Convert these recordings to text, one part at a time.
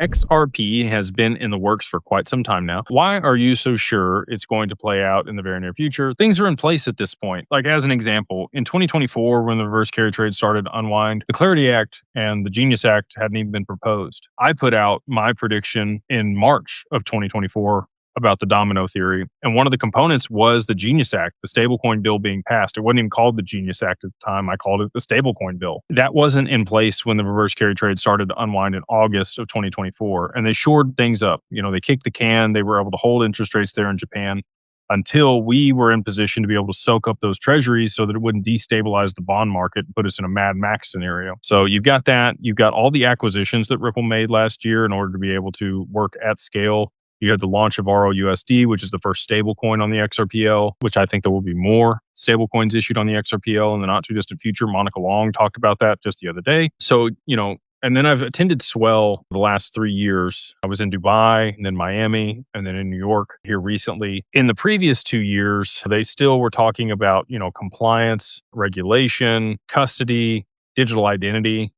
XRP has been in the works for quite some time now. Why are you so sure it's going to play out in the very near future? Things are in place at this point. Like, as an example, in 2024, when the reverse carry trade started to unwind, the Clarity Act and the Genius Act hadn't even been proposed. I put out my prediction in March of 2024 about the domino theory. And one of the components was the Genius Act, the stablecoin bill being passed. It wasn't even called the Genius Act at the time. I called it the stablecoin bill. That wasn't in place when the reverse carry trade started to unwind in August of 2024. And they shored things up. They kicked the can. They were able to hold interest rates there in Japan until we were in position to be able to soak up those treasuries so that it wouldn't destabilize the bond market and put us in a Mad Max scenario. So you've got that. You've got all the acquisitions that Ripple made last year in order to be able to work at scale. You had the launch of ROUSD, which is the first stable coin on the XRPL, which I think there will be more stable coins issued on the XRPL in the not too distant future. Monica Long talked about that just the other day. So, and then I've attended Swell the last 3 years. I was in Dubai and then Miami and then in New York here recently. In the previous 2 years, they still were talking about, compliance, regulation, custody, digital identity.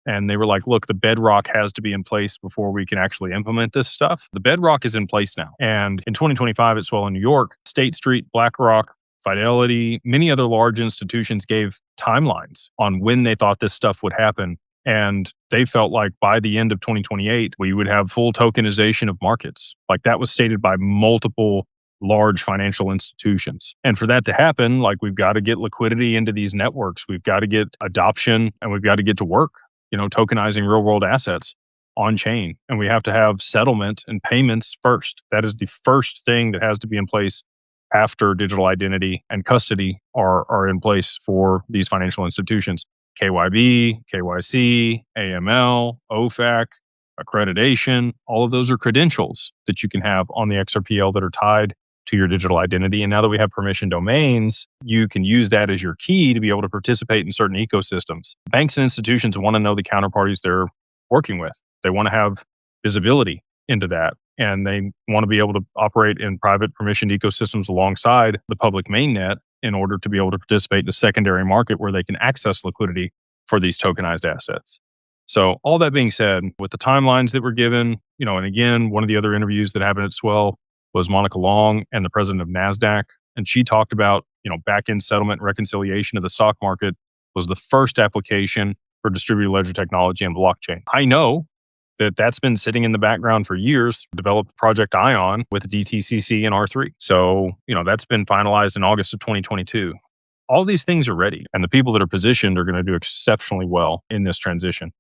And they were like, look, the bedrock has to be in place before we can actually implement this stuff. The bedrock is in place now. And in 2025 at Swell in New York, State Street, BlackRock, Fidelity, many other large institutions gave timelines on when they thought this stuff would happen. And they felt like by the end of 2028, we would have full tokenization of markets. Like that was stated by multiple large financial institutions. And for that to happen, we've got to get liquidity into these networks. We've got to get adoption and we've got to get to work. Tokenizing real world assets on chain. And we have to have settlement and payments first. That is the first thing that has to be in place after digital identity and custody are in place for these financial institutions. KYB, KYC, AML, OFAC, accreditation, all of those are credentials that you can have on the XRPL that are tied to your digital identity. And now that we have permission domains, you can use that as your key to be able to participate in certain ecosystems. Banks and institutions want to know the counterparties they're working with. They want to have visibility into that. And they want to be able to operate in private permissioned ecosystems alongside the public mainnet in order to be able to participate in a secondary market where they can access liquidity for these tokenized assets. So all that being said, with the timelines that were given, and again, one of the other interviews that happened at Swell was Monica Long and the president of NASDAQ. And she talked about, back-end settlement and reconciliation of the stock market was the first application for distributed ledger technology and blockchain. I know that that's been sitting in the background for years, developed Project Ion with DTCC and R3. So, that's been finalized in August of 2022. All these things are ready, and the people that are positioned are going to do exceptionally well in this transition.